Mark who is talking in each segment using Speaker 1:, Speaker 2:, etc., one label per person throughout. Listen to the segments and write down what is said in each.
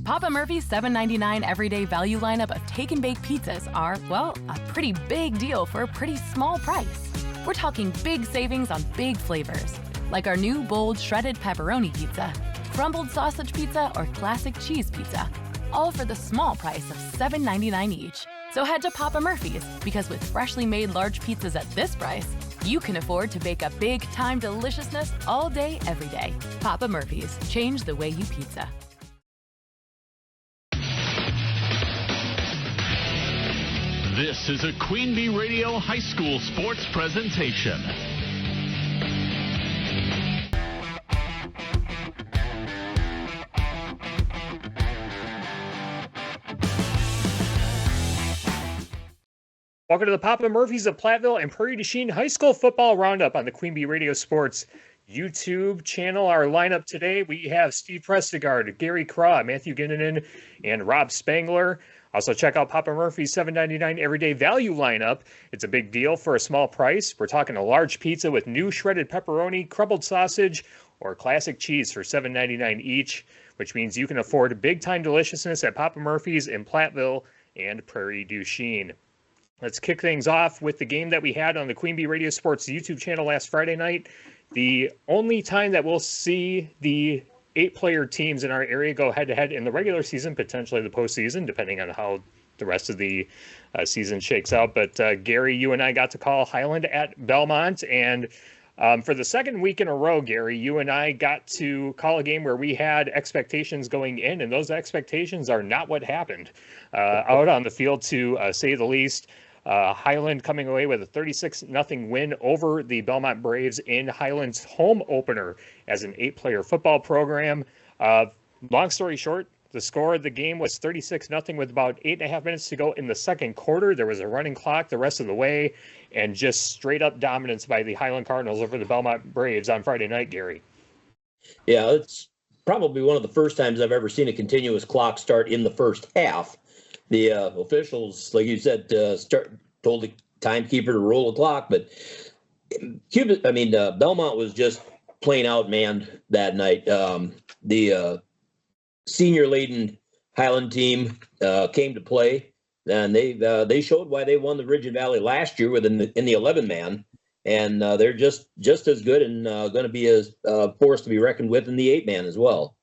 Speaker 1: Papa Murphy's $7.99 everyday value lineup of take and bake pizzas are, well, a pretty big deal for a pretty small price. We're talking big savings on big flavors, like our new bold shredded pepperoni pizza, crumbled sausage pizza, or classic cheese pizza, all for the small price of $7.99 each. So head to Papa Murphy's, because with freshly made large pizzas at this price, you can afford to bake a big-time deliciousness all day, every day. Papa Murphy's, change the way you pizza.
Speaker 2: This is a Queen Bee Radio High School sports presentation.
Speaker 3: Welcome to the Papa Murphy's of Platteville and Prairie du Chien High School Football Roundup on the Queen Bee Radio Sports YouTube channel. Our lineup today, we have Steve Prestegard, Gary Craugh, Matthew Goninen, and Rob Spangler. Also check out Papa Murphy's $7.99 everyday value lineup. It's a big deal for a small price. We're talking a large pizza with new shredded pepperoni, crumbled sausage, or classic cheese for $7.99 each, which means you can afford big-time deliciousness at Papa Murphy's in Platteville and Prairie du Chien. Let's kick things off with the game that we had on the Queen Bee Radio Sports YouTube channel last Friday night. The only time that we'll see the 8-player teams in our area go head-to-head in the regular season, potentially the postseason, depending on how the rest of the season shakes out. But Gary, you and I got to call Highland at Belmont, and for the second week in a row, Gary, you and I got to call a game where we had expectations going in, and those expectations are not what happened out on the field, to say the least. Highland coming away with a 36-0 win over the Belmont Braves in Highland's home opener as an 8-player football program. Long story short, the score of the game was 36-0 with about 8.5 minutes to go in the second quarter. There was a running clock the rest of the way, and just straight-up dominance by the Highland Cardinals over the Belmont Braves on Friday night, Gary.
Speaker 4: Yeah, it's probably one of the first times I've ever seen a continuous clock start in the first half. The officials, like you said, told the timekeeper to roll the clock, but Belmont was just plain outmanned that night. The senior-laden Highland team came to play, and they showed why they won the Ridge Valley last year in the 11-man, and they're just as good and going to be a force to be reckoned with in the 8-man as well.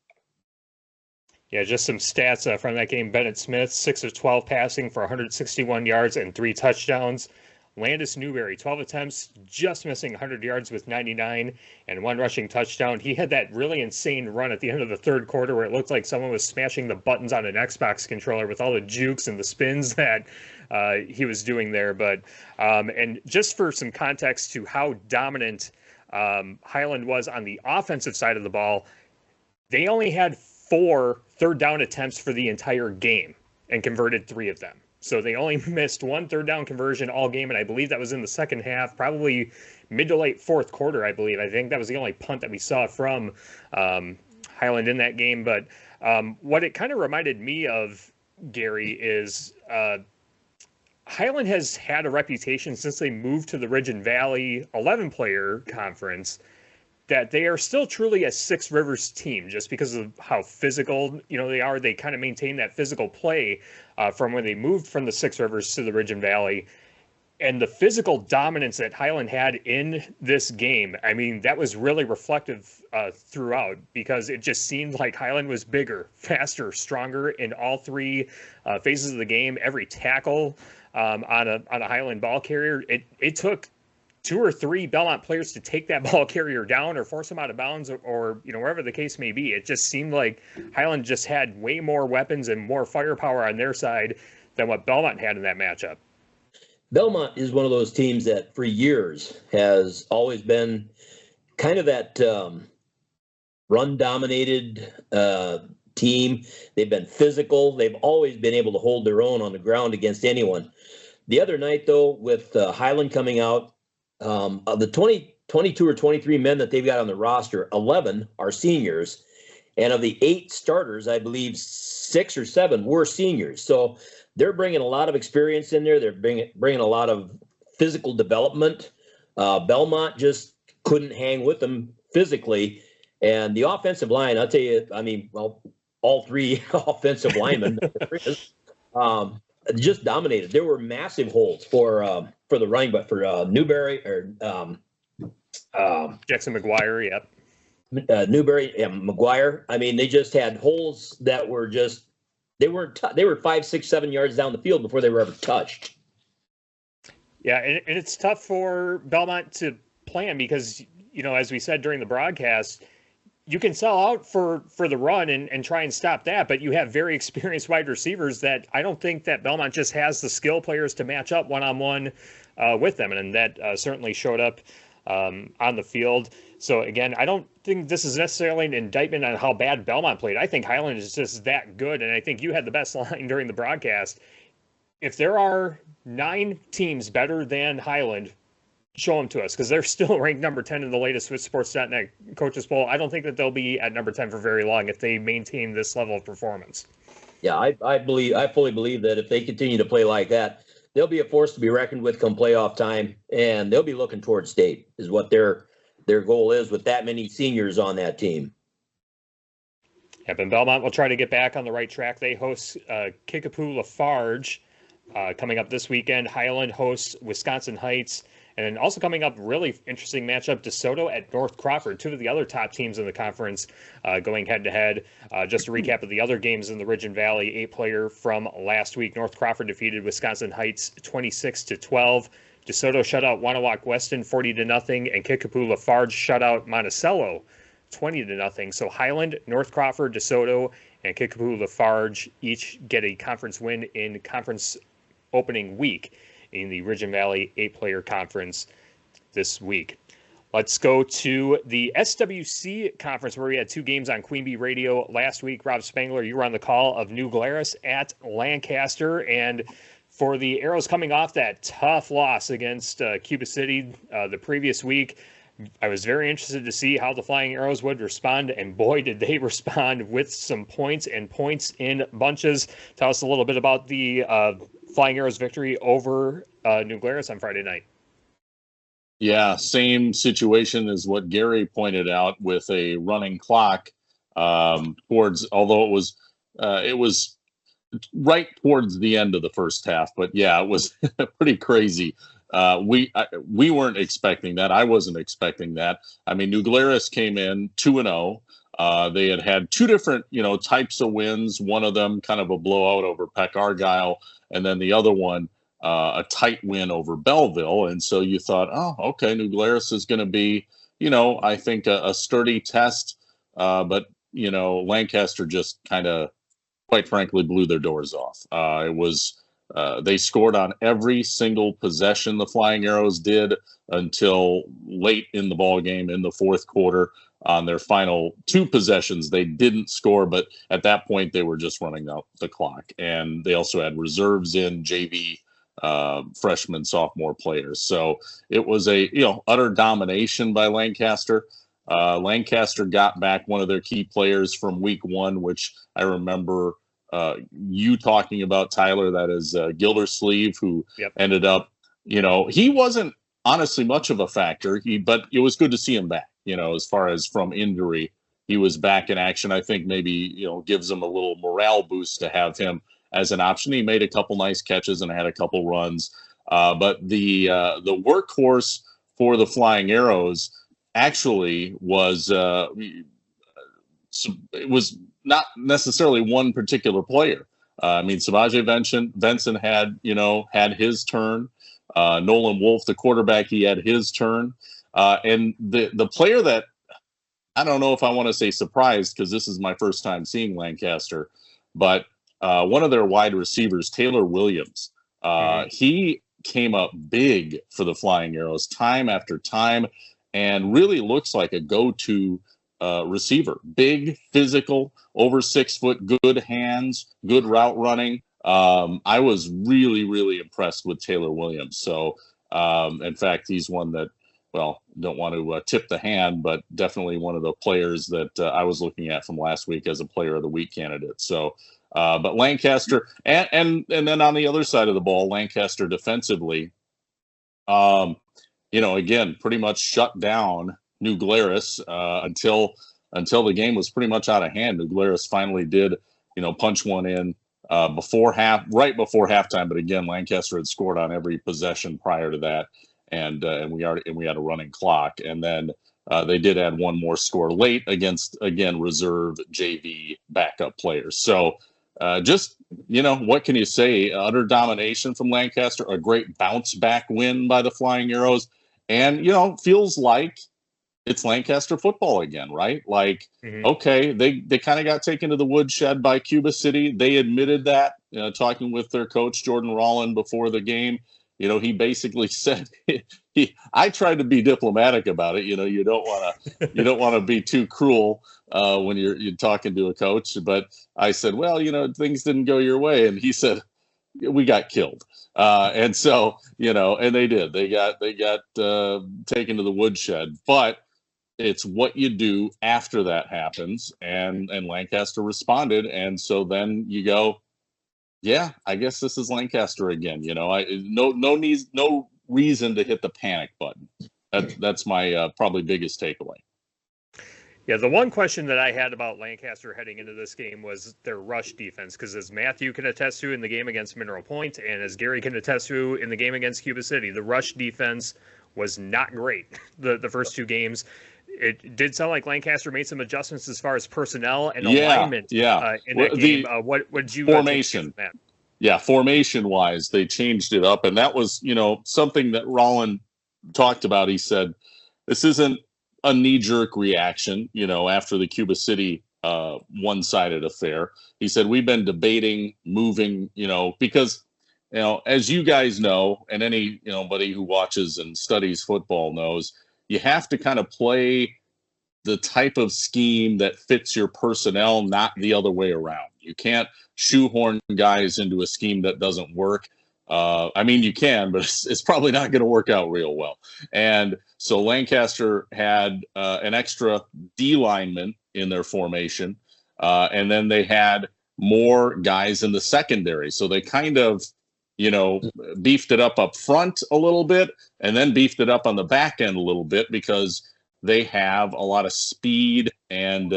Speaker 3: Yeah, just some stats from that game. Bennett Smith, 6 of 12 passing for 161 yards and 3 touchdowns. Landis Newberry, 12 attempts, just missing 100 yards with 99 and 1 rushing touchdown. He had that really insane run at the end of the third quarter where it looked like someone was smashing the buttons on an Xbox controller with all the jukes and the spins that he was doing there. But and just for some context to how dominant Highland was on the offensive side of the ball, they only had 4 third down attempts for the entire game and converted 3 of them. So they only missed 1 third down conversion all game, and I believe that was in the second half, probably mid to late fourth quarter, I believe. I think that was the only punt that we saw from Highland in that game. But what it kind of reminded me of, Gary, is Highland has had a reputation since they moved to the Ridge and Valley 11-player conference that they are still truly a Six Rivers team, just because of how physical, they are. They kind of maintain that physical play from when they moved from the Six Rivers to the Ridge and Valley. And the physical dominance that Highland had in this game, I mean, that was really reflective throughout, because it just seemed like Highland was bigger, faster, stronger in all 3 phases of the game. Every tackle on a Highland ball carrier, it took 2 or 3 Belmont players to take that ball carrier down or force him out of bounds, or wherever the case may be. It just seemed like Highland just had way more weapons and more firepower on their side than what Belmont had in that matchup.
Speaker 4: Belmont is one of those teams that for years has always been kind of that run-dominated team. They've been physical. They've always been able to hold their own on the ground against anyone. The other night, though, with Highland coming out, of the 22 or 23 men that they've got on the roster, 11 are seniors. And of the 8 starters, I believe 6 or 7 were seniors. So they're bringing a lot of experience in there. They're bringing a lot of physical development. Belmont just couldn't hang with them physically. And the offensive line, I'll tell you, all three offensive linemen. Just dominated. There were massive holes for the running, but for Newberry or
Speaker 3: Jackson McGuire, yep.
Speaker 4: Newberry and McGuire. I mean, they just had holes that were just they were 5, 6, 7 yards down the field before they were ever touched.
Speaker 3: Yeah, and it's tough for Belmont to plan because, as we said during the broadcast, you can sell out for the run and try and stop that, but you have very experienced wide receivers that I don't think that Belmont just has the skill players to match up one-on-one with them, and that certainly showed up on the field. So, again, I don't think this is necessarily an indictment on how bad Belmont played. I think Highland is just that good, and I think you had the best line during the broadcast. If there are 9 teams better than Highland, show them to us, because they're still ranked number 10 in the latest SwitchSports.net coaches poll. I don't think that they'll be at number 10 for very long if they maintain this level of performance.
Speaker 4: Yeah, I fully believe that if they continue to play like that, they'll be a force to be reckoned with come playoff time, and they'll be looking towards state is what their goal is with that many seniors on that team.
Speaker 3: Yep, and Belmont will try to get back on the right track. They host Kickapoo Lafarge coming up this weekend. Highland hosts Wisconsin Heights. And then also coming up, really interesting matchup, DeSoto at North Crawford, 2 of the other top teams in the conference going head-to-head. Just a recap of the other games in the Ridge and Valley, 8-player from last week. North Crawford defeated Wisconsin Heights 26-12. DeSoto shut out Wanawak Weston 40-0, and Kickapoo Lafarge shut out Monticello 20-0. So Highland, North Crawford, DeSoto, and Kickapoo Lafarge each get a conference win in conference opening week in the Ridge and Valley 8-player conference this week. Let's go to the SWC conference where we had 2 games on Queen Bee Radio last week. Rob Spangler, you were on the call of New Glarus at Lancaster. And for the Arrows coming off that tough loss against Cuba City the previous week, I was very interested to see how the Flying Arrows would respond, and boy, did they respond with some points and points in bunches. Tell us a little bit about the Flying Arrows victory over New Glarus on Friday night.
Speaker 5: Yeah, same situation as what Gary pointed out with a running clock although it was right towards the end of the first half, but yeah, it was pretty crazy. We weren't expecting that. I wasn't expecting that. I mean, New Glarus came in 2-0. They had 2 different, types of wins. One of them kind of a blowout over Peck Argyle, and then the other one a tight win over Belleville. And so you thought, oh, okay, New Glarus is going to be, I think a sturdy test. But Lancaster just kind of, quite frankly, blew their doors off. They scored on every single possession the Flying Arrows did until late in the ball game in the fourth quarter. On their final 2 possessions, they didn't score, but at that point they were just running out the clock. And they also had reserves in JV freshman, sophomore players. So it was a utter domination by Lancaster. Lancaster got back one of their key players from week 1, which I remember you talking about, Tyler. That is Gildersleeve, who ended up, he wasn't honestly much of a factor, but it was good to see him back. As far as from injury, he was back in action. I think maybe, gives him a little morale boost to have him as an option. He made a couple nice catches and had a couple runs. But the workhorse for the Flying Arrows actually was, it was not necessarily one particular player. I mean, Savaje Benson had his turn. Nolan Wolf, the quarterback, he had his turn. And the player that, I don't know if I want to say surprised, because this is my first time seeing Lancaster, but one of their wide receivers, Taylor Williams, he came up big for the Flying Arrows time after time and really looks like a go-to receiver. Big, physical, over 6 foot, good hands, good route running. I was really, really impressed with Taylor Williams. So, in fact, he's one that, don't want to tip the hand, but definitely one of the players that I was looking at from last week as a player of the week candidate. So, but Lancaster, and then on the other side of the ball, Lancaster defensively, again, pretty much shut down New Glarus until until the game was pretty much out of hand. New Glarus finally did, punch one in right before halftime. But again, Lancaster had scored on every possession prior to that, and we had a running clock, and then they did add one more score late against, again, reserve JV backup players. So what can you say? Utter domination from Lancaster, a great bounce back win by the Flying Arrows, and feels like it's Lancaster football again, right? Like, okay, they kind of got taken to the woodshed by Cuba City. They admitted that, talking with their coach, Jordan Rollin, before the game. He basically said, I tried to be diplomatic about it. You don't want to be too cruel when you're talking to a coach. But I said, well, things didn't go your way. And he said, we got killed. And so, and they did. They got taken to the woodshed. But it's what you do after that happens, and Lancaster responded, and so then you go, yeah, I guess this is Lancaster again. No reason to hit the panic button. That's my probably biggest takeaway.
Speaker 3: Yeah, the one question that I had about Lancaster heading into this game was their rush defense, because as Matthew can attest to in the game against Mineral Point, and as Gary can attest to in the game against Cuba City, the rush defense was not great the first two games. It did sound like Lancaster made some adjustments as far as personnel and alignment in that game. What did you
Speaker 5: formation? Formation-wise, they changed it up, and that was something that Rollin talked about. He said, "This isn't a knee-jerk reaction, after the Cuba City one-sided affair." He said, "We've been debating moving, because." As you guys know, and anybody who watches and studies football knows, you have to kind of play the type of scheme that fits your personnel, not the other way around. You can't shoehorn guys into a scheme that doesn't work. You can, but it's probably not going to work out real well. And so Lancaster had an extra D lineman in their formation, and then they had more guys in the secondary. So they kind of beefed it up front a little bit, and then beefed it up on the back end a little bit, because they have a lot of speed and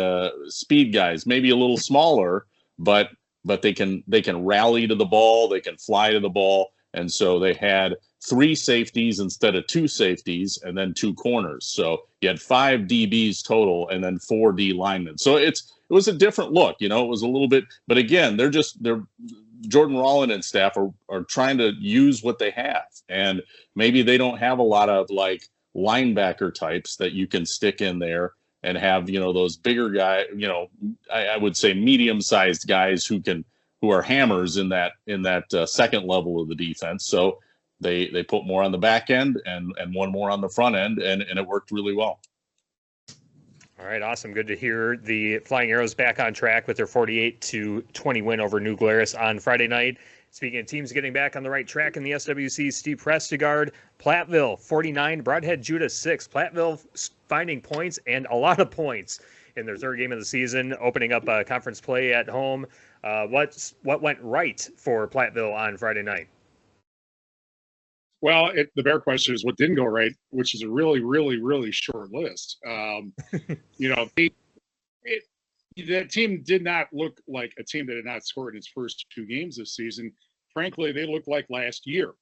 Speaker 5: speed guys, maybe a little smaller, but they can rally to the ball, they can fly to the ball. And so they had 3 safeties instead of 2 safeties, and then 2 corners. So you had 5 DBs total, and then 4 D linemen. So it was a different look. It was a little bit, but again, they're Jordan Rollin and staff are trying to use what they have, and maybe they don't have a lot of like linebacker types that you can stick in there and have those bigger guys. I would say medium-sized guys who are hammers in that second level of the defense. So they put more on the back end and one more on the front end, and it worked really well.
Speaker 3: All right, awesome. Good to hear the Flying Arrows back on track with their 48-20 win over New Glarus on Friday night. Speaking of teams getting back on the right track in the SWC, Steve Prestegard, Platteville 49, Broadhead Judah 6. Platteville finding points, and a lot of points in their third game of the season, opening up conference play at home. What went right for Platteville on Friday night?
Speaker 6: Well, the bear question is what didn't go right, which is a really, really, really short list. That team did not look like a team that had not scored in its first 2 games this season. Frankly, they looked like last year.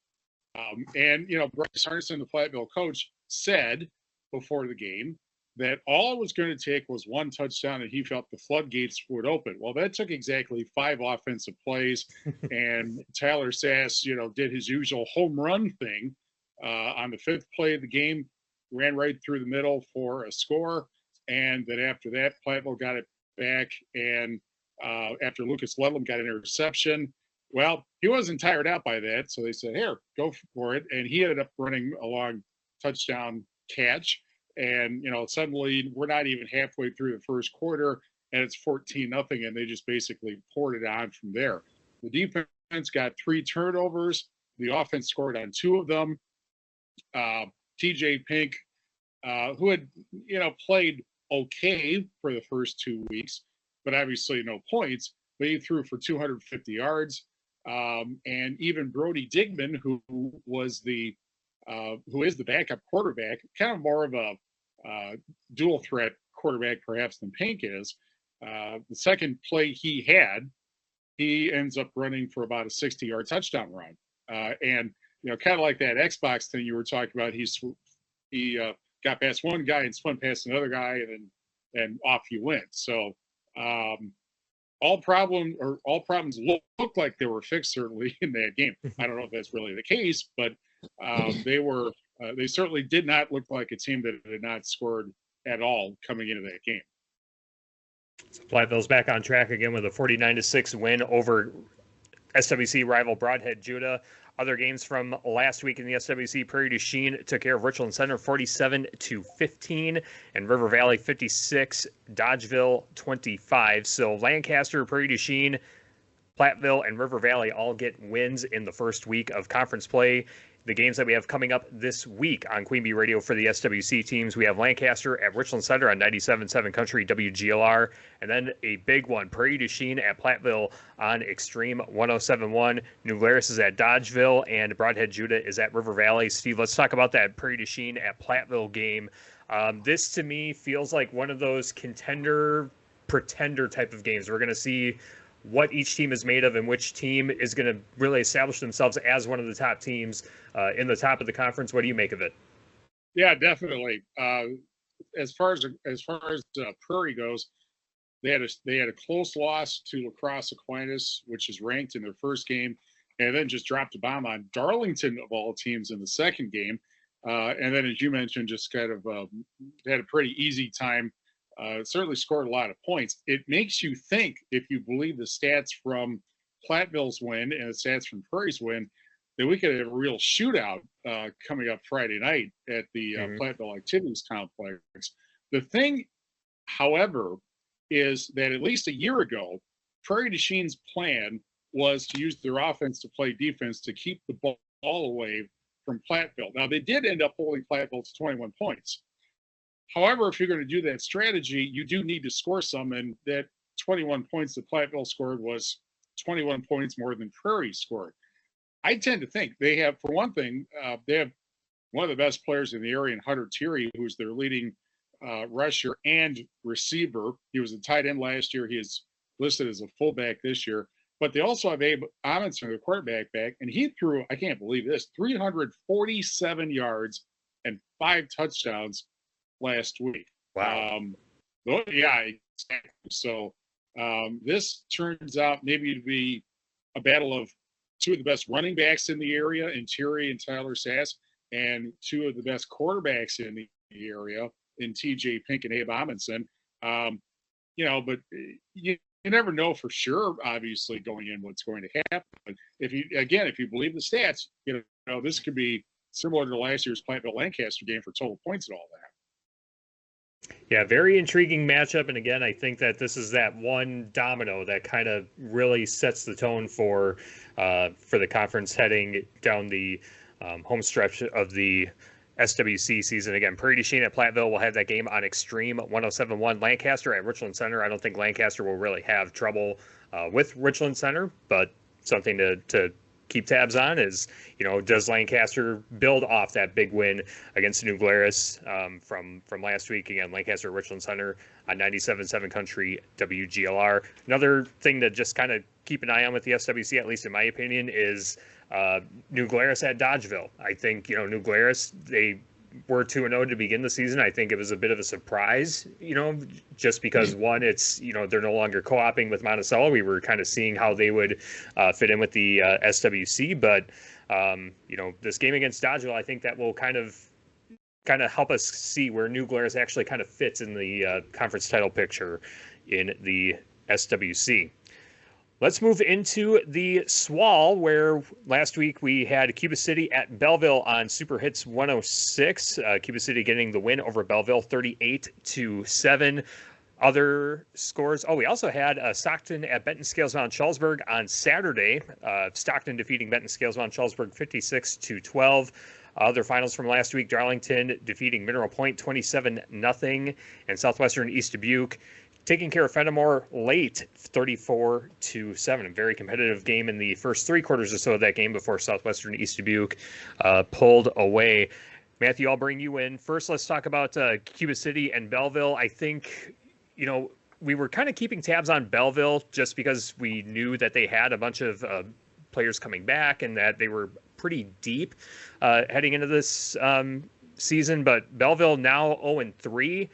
Speaker 6: Bryce Arneson, the Platteville coach, said before the game that all it was going to take was 1 touchdown, and he felt the floodgates would open. Well, that took exactly 5 offensive plays, and Tyler Sass, did his usual home run thing on the 5th play of the game, ran right through the middle for a score, and then after that, Platteville got it back, and after Lucas Ludlam got an interception, well, he wasn't tired out by that, so they said, here, go for it, and he ended up running a long touchdown catch. And, suddenly we're not even halfway through the first quarter, and it's 14-0, and they just basically poured it on from there. The defense got 3 turnovers. The offense scored on 2 of them. TJ Pink, who had, played okay for the first 2 weeks, but obviously no points, but he threw for 250 yards. And even Brody Digman, who is the backup quarterback, kind of more of a dual threat quarterback perhaps than Pink is. The second play he ends up running for about a 60-yard touchdown run. And, kind of like that Xbox thing you were talking about, he got past one guy and spun past another guy, and off he went. So all problems look like they were fixed, certainly, in that game. I don't know if that's really the case, but they certainly did not look like a team that had not scored at all coming into that game.
Speaker 3: So Platteville's back on track again with a 49-6 win over SWC rival Broadhead Judah. Other games from last week in the SWC, Prairie du Chien took care of Richland Center 47-15, and River Valley 56, Dodgeville 25. So Lancaster, Prairie du Chien, Platteville, and River Valley all get wins in the first week of conference play. The games that we have coming up this week on Queen Bee Radio for the SWC teams, we have Lancaster at Richland Center on 97.7 Country WGLR, and then a big one, Prairie du Chien at Platteville on Extreme 107.1. New Glarus is at Dodgeville, and Broadhead Judah is at River Valley. Steve, let's talk about that Prairie du Chien at Platteville game. This, to me, feels like one of those contender-pretender type of games. We're going to see what each team is made of and which team is going to really establish themselves as one of the top teams in the top of the conference. What do you make of it?
Speaker 6: Yeah, definitely. As far as Prairie goes, they had a close loss to La Crosse Aquinas, which is ranked in their first game, and then just dropped a bomb on Darlington of all teams in the second game. And then, as you mentioned, just kind of had a pretty easy time. Certainly scored a lot of points. It makes you think, if you believe the stats from Platteville's win and the stats from Prairie's win, that we could have a real shootout coming up Friday night at the Platteville Activities Complex. The thing, however, is that at least a year ago, Prairie du Chien's plan was to use their offense to play defense to keep the ball away from Platteville. Now, they did end up holding Platteville to 21 points. However, if you're going to do that strategy, you do need to score some, and that 21 points that Platteville scored was 21 points more than Prairie scored. I tend to think they have, for one thing, they have one of the best players in the area in Hunter Thierry, who's their leading rusher and receiver. He was a tight end last year. He is listed as a fullback this year. But they also have Abe Amundsen, the quarterback, back, and he threw, I can't believe this, 347 yards and 5 touchdowns last week.
Speaker 3: Wow.
Speaker 6: Yeah, exactly. So this turns out maybe to be a battle of two of the best running backs in the area, in Thierry and Tyler Sass, and two of the best quarterbacks in the area, in TJ Pink and Abe Amundsen. But you never know for sure, obviously, going in what's going to happen. But if you believe the stats, this could be similar to last year's Platteville-Lancaster game for total points and all that.
Speaker 3: Yeah, very intriguing matchup. And again, I think that this is that one domino that kind of really sets the tone for the conference heading down the home stretch of the SWC season. Again, Prairie du Chien at Platteville will have that game on Extreme 107.1. Lancaster at Richland Center. I don't think Lancaster will really have trouble with Richland Center, but something to keep tabs on is, does Lancaster build off that big win against New Glarus from last week? Again, Lancaster, Richland Center on 97.7 Country WGLR. Another thing to just kind of keep an eye on with the SWC, at least in my opinion, is New Glarus at Dodgeville. I think, New Glarus, they were 2-0 to begin the season. I think it was a bit of a surprise, just because one, it's, they're no longer co-oping with Monticello. We were kind of seeing how they would fit in with the SWC, but this game against Dodgeville, I think that will kind of help us see where New Glarus actually kind of fits in the conference title picture in the SWC. Let's move into the SWAL, where last week we had Cuba City at Belleville on Super Hits 106. Cuba City getting the win over Belleville 38-7. Other scores. We also had Stockton at Benton Scales Mount Charlesburg on Saturday. Stockton defeating Benton Scales Mount Charlesburg 56-12. Other finals from last week, Darlington defeating Mineral Point 27-0, and Southwestern East Dubuque taking care of Fenimore late 34-7. A very competitive game in the first 3 quarters or so of that game before Southwestern East Dubuque pulled away. Matthew, I'll bring you in. First, let's talk about Cuba City and Belleville. I think, we were kind of keeping tabs on Belleville just because we knew that they had a bunch of players coming back and that they were pretty deep heading into this season. But Belleville now 0-3.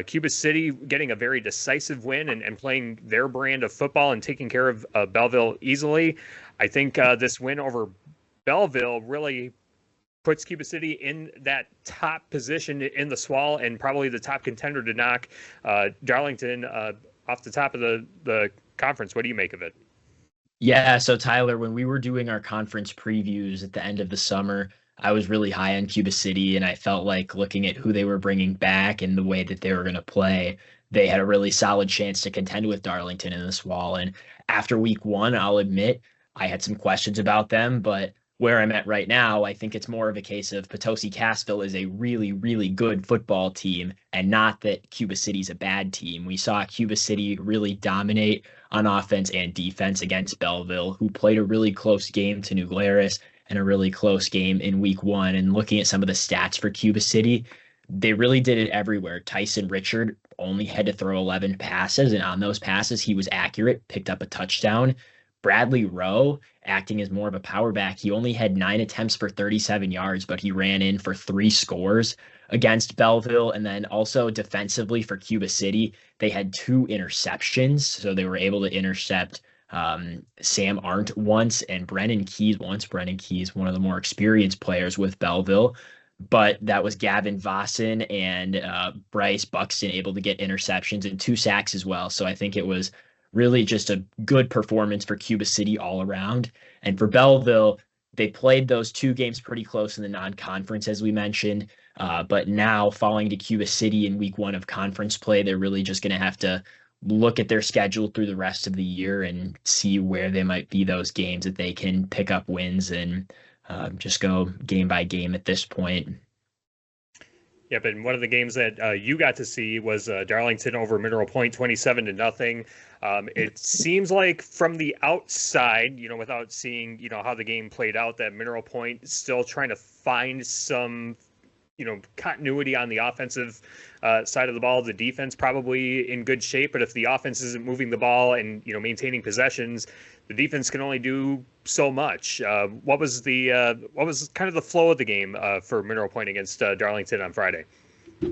Speaker 3: Cuba City getting a very decisive win and playing their brand of football and taking care of Belleville easily. I think this win over Belleville really puts Cuba City in that top position in the SWAL and probably the top contender to knock Darlington off the top of the conference. What do you make of it?
Speaker 7: Yeah, so Tyler, when we were doing our conference previews at the end of the summer, I was really high on Cuba City, and I felt like looking at who they were bringing back and the way that they were going to play, they had a really solid chance to contend with Darlington in the SWAL. And after week one, I'll admit I had some questions about them, but where I'm at right now, I think it's more of a case of Potosi-Cassville is a really, really good football team and not that Cuba City's a bad team. We saw Cuba City really dominate on offense and defense against Belleville, who played a really close game to New Glarus and a really close game in week one. And looking at some of the stats for Cuba City, they really did it everywhere. Tyson Richard only had to throw 11 passes, and on those passes, he was accurate, picked up a touchdown. Bradley Rowe, acting as more of a power back, he only had 9 attempts for 37 yards, but he ran in for 3 scores against Belleville. And then also defensively for Cuba City, they had 2 interceptions. So they were able to intercept Sam Arndt once and Brennan Keys once. Brennan Keys, one of the more experienced players with Belleville. But that was Gavin Vossen and Bryce Buxton able to get interceptions and 2 sacks as well. So I think it was really just a good performance for Cuba City all around. And for Belleville, they played those 2 games pretty close in the non-conference, as we mentioned. But now, falling to Cuba City in week one of conference play, they're really just going to have to look at their schedule through the rest of the year and see where they might be those games that they can pick up wins and just go game by game at this point.
Speaker 3: Yep, and one of the games that you got to see was Darlington over Mineral Point, 27-0. It seems like from the outside, without seeing, how the game played out, that Mineral Point is still trying to find some, continuity on the offensive side of the ball. The defense probably in good shape, but if the offense isn't moving the ball and, maintaining possessions, the defense can only do so much. What was kind of the flow of the game for Mineral Point against Darlington on Friday?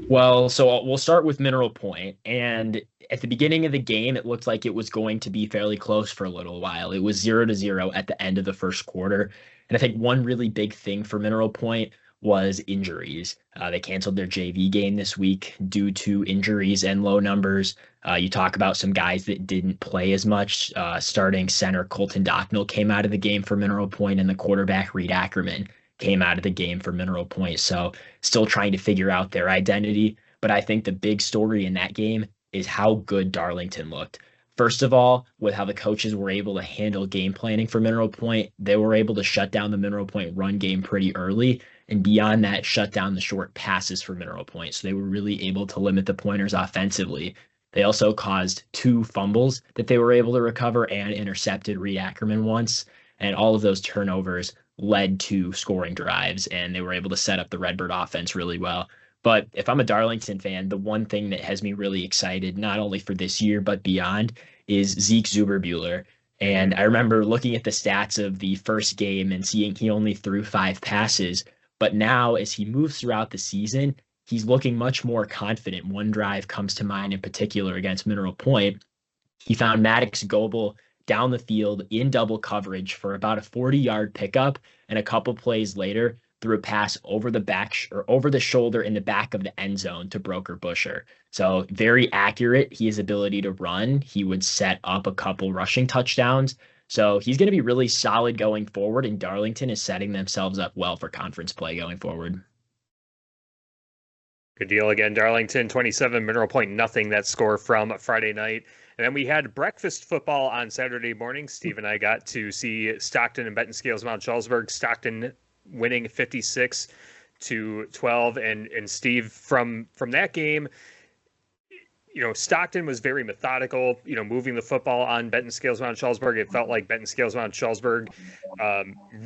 Speaker 7: Well, so we'll start with Mineral Point. And at the beginning of the game, it looked like it was going to be fairly close for a little while. It was 0-0 at the end of the first quarter. And I think one really big thing for Mineral Point was injuries. They canceled their JV game this week due to injuries and low numbers. You talk about some guys that didn't play as much. Starting center Colton Docknell came out of the game for Mineral Point, and the quarterback Reed Ackerman came out of the game for Mineral Point. So still trying to figure out their identity. But I think the big story in that game is how good Darlington looked. First of all, with how the coaches were able to handle game planning for Mineral Point, they were able to shut down the Mineral Point run game pretty early. And beyond that, shut down the short passes for Mineral Point. So they were really able to limit the pointers offensively. They also caused 2 fumbles that they were able to recover and intercepted Reed Ackerman once. And all of those turnovers led to scoring drives, and they were able to set up the Redbird offense really well. But if I'm a Darlington fan, the one thing that has me really excited, not only for this year, but beyond, is Zeke Zuberbuehler. And I remember looking at the stats of the first game and seeing he only threw 5 passes. But now, as he moves throughout the season, he's looking much more confident. One drive comes to mind in particular against Mineral Point. He found Maddox Goebel down the field in double coverage for about a 40-yard pickup, and a couple plays later threw a pass over the back or over the shoulder in the back of the end zone to Broker Busher. So very accurate. His ability to run. He would set up a couple rushing touchdowns. So he's going to be really solid going forward, and Darlington is setting themselves up well for conference play going forward.
Speaker 3: Good deal again. Darlington 27, Mineral Point nothing. That score from Friday night. And then we had breakfast football on Saturday morning. Steve and I got to see Stockton and Benton Scales Mount Charlesburg. Stockton winning 56-12. And Steve, from that game, Stockton was very methodical, moving the football on Benton Scales Mount Sheldsburg. It felt like Benton Scales Mount Sheldsburg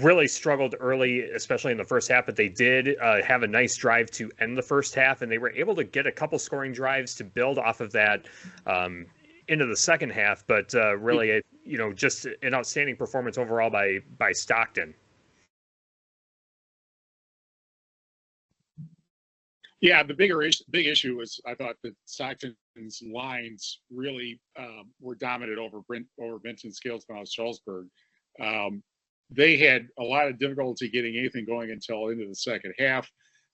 Speaker 3: really struggled early, especially in the first half, but they did have a nice drive to end the first half, and they were able to get a couple scoring drives to build off of that into the second half. But really, just an outstanding performance overall by Stockton.
Speaker 6: Yeah, the big issue was I thought that Stockton's lines really were dominant over Benton Scales Mount Sheldsburg. They had a lot of difficulty getting anything going until into the second half,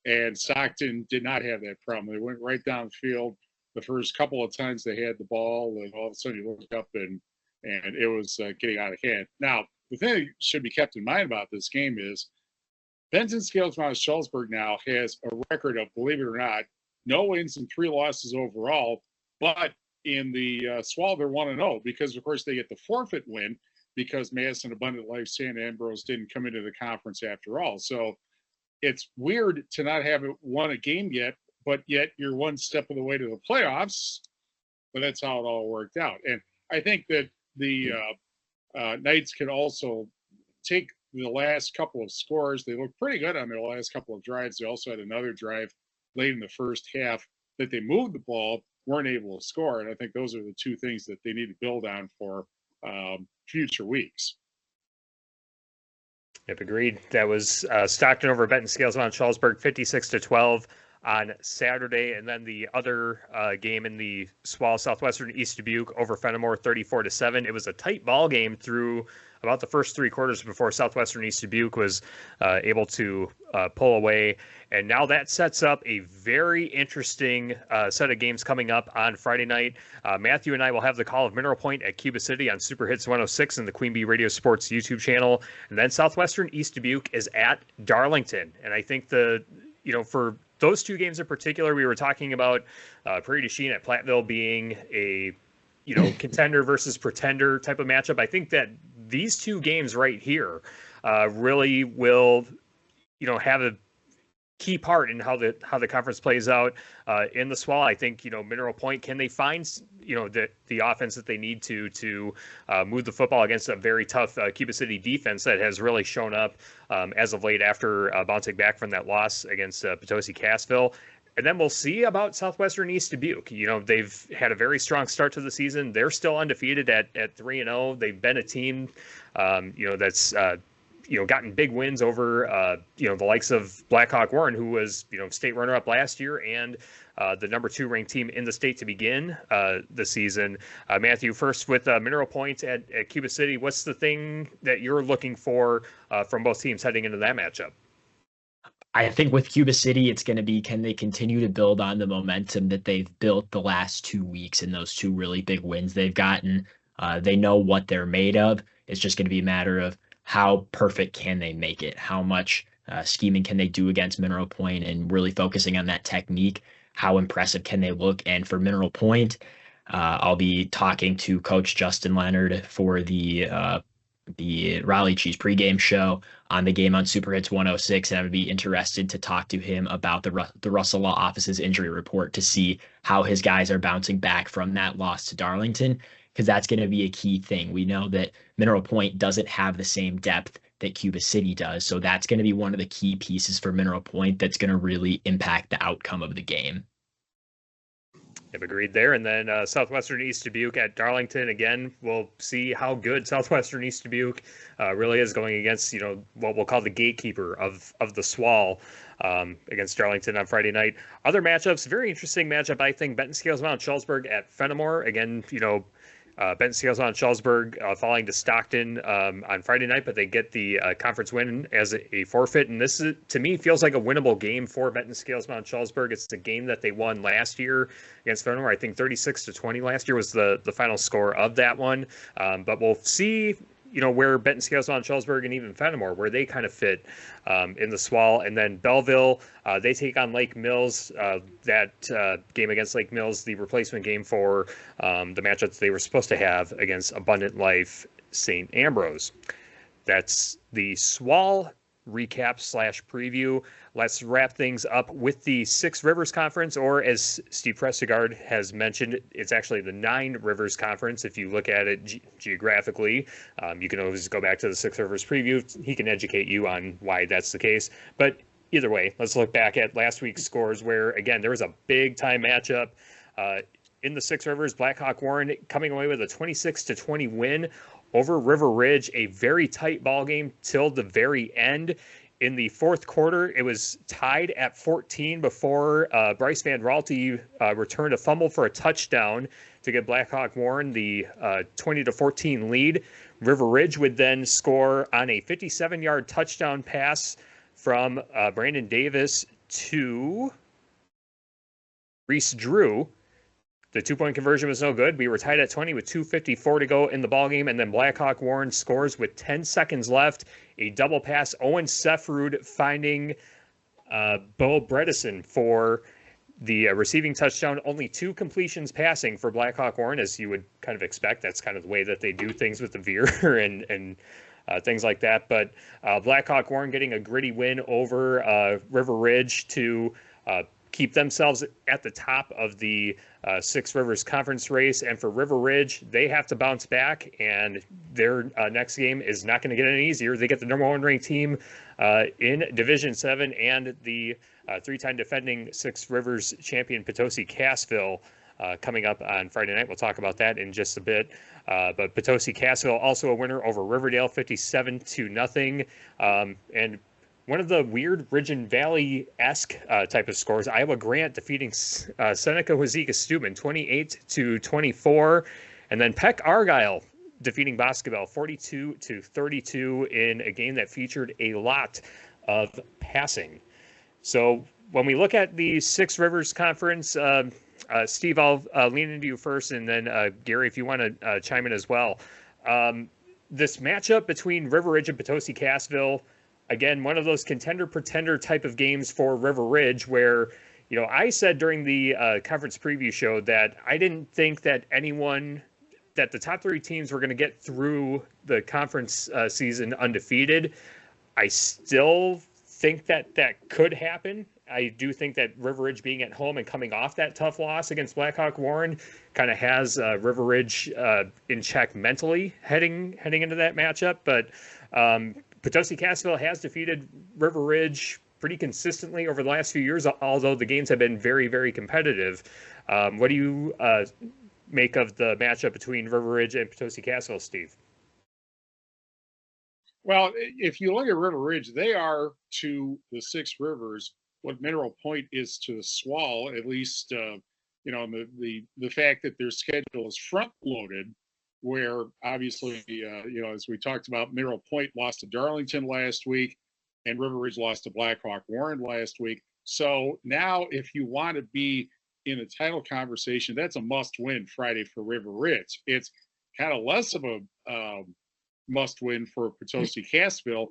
Speaker 6: and Stockton did not have that problem. They went right downfield the first couple of times they had the ball, and all of a sudden you looked up and it was getting out of hand. Now, the thing that should be kept in mind about this game is Benton Scales Mount Sheldsburg now has a record of, believe it or not, no wins and 3 losses overall. But in the SWAL, they're 1-0 because, of course, they get the forfeit win because Madison Abundant Life St. Ambrose didn't come into the conference after all. So it's weird to not have won a game yet, but yet you're one step of the way to the playoffs. But that's how it all worked out. And I think that the Knights can also take the last couple of scores. They looked pretty good on their last couple of drives. They also had another drive late in the first half that they moved the ball, weren't able to score. And I think those are the two things that they need to build on for future weeks.
Speaker 3: Yep, agreed. That was Stockton over Benton Scales Mount Sheldsburg, 56-12 on Saturday. And then the other game in the SWAL, Southwestern East Dubuque over Fenimore, 34-7. It was a tight ball game through about the first 3 quarters before Southwestern East Dubuque was able to pull away. And now that sets up a very interesting set of games coming up on Friday night. Matthew and I will have the call of Mineral Point at Cuba City on Super Hits 106 and the Queen Bee Radio Sports YouTube channel. And then Southwestern East Dubuque is at Darlington. And I think for those 2 games in particular, we were talking about Prairie to Chien at Platteville being a contender versus pretender type of matchup. I think that these 2 games right here really will, have a key part in how the conference plays out in the SWAL. I think, Mineral Point, can they find, the offense that they need to move the football against a very tough Cuba City defense that has really shown up as of late after bouncing back from that loss against Potosi-Cassville. And then we'll see about Southwestern East Dubuque. They've had a very strong start to the season. They're still undefeated at 3-0. They've been a team, that's gotten big wins over the likes of Blackhawk Warren, who was state runner-up last year and the number 2 ranked team in the state to begin the season. Matthew, first with Mineral Point at Cuba City, what's the thing that you're looking for from both teams heading into that matchup?
Speaker 7: I think with Cuba City, it's going to be, can they continue to build on the momentum that they've built the last 2 weeks and those 2 really big wins they've gotten? They know what they're made of. It's just going to be a matter of how perfect can they make it? How much scheming can they do against Mineral Point and really focusing on that technique? How impressive can they look? And for Mineral Point, I'll be talking to Coach Justin Leonard for the Raleigh Cheese pregame show on the game on Super Hits 106, and I would be interested to talk to him about the Russell Law Office's injury report to see how his guys are bouncing back from that loss to Darlington, because that's going to be a key thing. We know that Mineral Point doesn't have the same depth that Cuba City does, so that's going to be one of the key pieces for Mineral Point that's going to really impact the outcome of the game.
Speaker 3: Yep, agreed there. And then Southwestern East Dubuque at Darlington. Again, we'll see how good Southwestern East Dubuque really is going against, what we'll call the gatekeeper of the SWAL against Darlington on Friday night. Other matchups, very interesting matchup, I think. Benton Scales Mount Sheldsburg at Fenimore. Again, Benton Scales Mount Sheldsburg falling to Stockton on Friday night, but they get the conference win as a forfeit. And this, to me, feels like a winnable game for Benton Scales Mount Sheldsburg. It's a game that they won last year against Fenimore. I think 36-20 last year was the final score of that one. But we'll see, where Benton Scales Mount Sheldsburg and even Fenimore, where they kind of fit in the SWAL. And then Belleville, they take on Lake Mills. That game against Lake Mills, the replacement game for the matchup that they were supposed to have against Abundant Life St. Ambrose. That's the SWAL recap / preview. Let's wrap things up with the Six Rivers Conference, or as Steve Prestegard has mentioned, it's actually the Nine Rivers Conference. If you look at it geographically, you can always go back to the Six Rivers preview. He can educate you on why that's the case. But either way, let's look back at last week's scores where, again, there was a big-time matchup. In the Six Rivers, Blackhawk Warren coming away with a 26-20 win over River Ridge, a very tight ball game till the very end. In the fourth quarter, it was tied at 14 before Bryce Van Raalte returned a fumble for a touchdown to give Blackhawk Warren the 20-14 lead. River Ridge would then score on a 57-yard touchdown pass from Brandon Davis to Reese Drew. The 2-point conversion was no good. We were tied at 20 with 2:54 to go in the ballgame, and then Blackhawk Warren scores with 10 seconds left. A double pass. Owen Sefrud finding Bo Bredesen for the receiving touchdown. Only 2 completions passing for Blackhawk Warren, as you would kind of expect. That's kind of the way that they do things with the veer and things like that. But Blackhawk Warren getting a gritty win over River Ridge to keep themselves at the top of the Six Rivers Conference race. And for River Ridge, they have to bounce back, and their next game is not going to get any easier. They get the number 1 ranked team in Division 7 and the 3-time defending Six Rivers champion Potosi-Cassville coming up on Friday night. We'll talk about that in just a bit. But Potosi-Cassville also a winner over Riverdale, 57-0. And one of the weird Ridge and Valley-esque type of scores, Iowa Grant defeating Seneca Wazeeka Steuben 28-24. And then Peck Argyle defeating Boscobel 42-32 in a game that featured a lot of passing. So when we look at the Six Rivers Conference, Steve, I'll lean into you first, and then Gary, if you want to chime in as well. This matchup between River Ridge and Potosi-Cassville, again, one of those contender-pretender type of games for River Ridge where, you know, I said during the conference preview show that I didn't think that that the top 3 teams were going to get through the conference season undefeated. I still think that that could happen. I do think that River Ridge being at home and coming off that tough loss against Blackhawk Warren kind of has River Ridge in check mentally heading into that matchup. But Potosi-Cassville has defeated River Ridge pretty consistently over the last few years, although the games have been very, very competitive. What do you make of the matchup between River Ridge and Potosi-Cassville, Steve?
Speaker 6: Well, if you look at River Ridge, they are to the Six Rivers what Mineral Point is to the Swall, at least, the fact that their schedule is front-loaded, where obviously, as we talked about, Mineral Point lost to Darlington last week, and River Ridge lost to Blackhawk Warren last week. So now if you want to be in a title conversation, that's a must-win Friday for River Ridge. It's kind of less of a must-win for Potosi-Cassville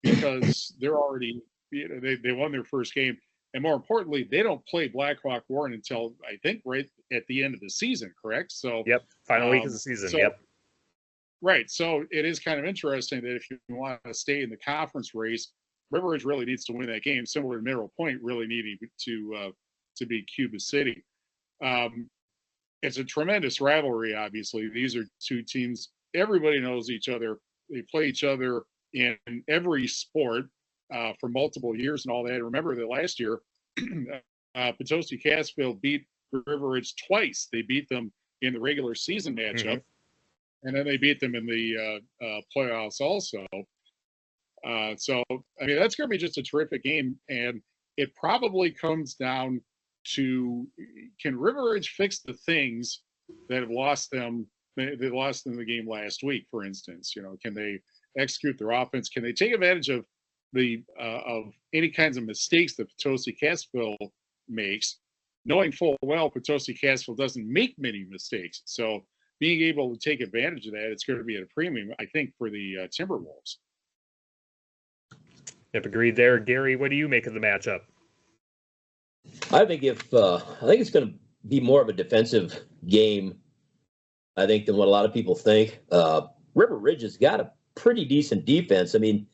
Speaker 6: because they're already, they won their first game. And more importantly, they don't play Blackhawk Warren until, I think, right at the end of the season, correct? So,
Speaker 3: yep, final week of the season, yep.
Speaker 6: Right, so it is kind of interesting that if you want to stay in the conference race, River Ridge really needs to win that game, similar to Mineral Point really needing to beat Cuba City. It's a tremendous rivalry, obviously. These are 2 teams. Everybody knows each other. They play each other in every sport for multiple years and all that. Remember that last year, Potosi-Cassville beat River Ridge twice. They beat them in the regular season matchup, and then they beat them in the playoffs also. So, I mean, that's going to be just a terrific game, and it probably comes down to, can River Ridge fix the things that have lost them? They lost them the game last week, for instance. Can they execute their offense? Can they take advantage of of any kinds of mistakes that Potosi-Cassville makes, knowing full well Potosi-Cassville doesn't make many mistakes? So being able to take advantage of that, it's going to be at a premium, I think, for the Timberwolves.
Speaker 3: Yep, agreed there. Gary, what do you make of the matchup?
Speaker 4: I think it's going to be more of a defensive game, I think, than what a lot of people think. River Ridge has got a pretty decent defense. I mean,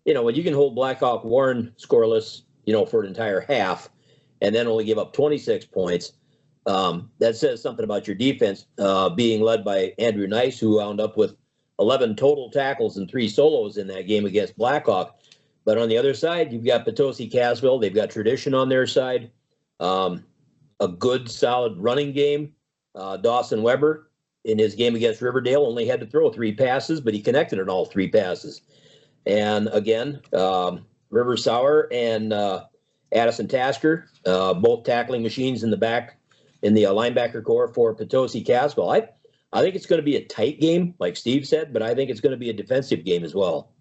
Speaker 4: when you can hold Blackhawk Warren scoreless, for an entire half and then only give up 26 points, that says something about your defense being led by Andrew Nice, who wound up with 11 total tackles and 3 solos in that game against Blackhawk. But on the other side, you've got Potosi Cassville. They've got tradition on their side. A good, solid running game. Dawson Weber, in his game against Riverdale, only had to throw 3 passes, but he connected on all 3 passes. And again, River Sauer and Addison Tasker, both tackling machines in the back, in the linebacker core for Potosi Cassville. I think it's going to be a tight game, like Steve said, but I think it's going to be a defensive game as well.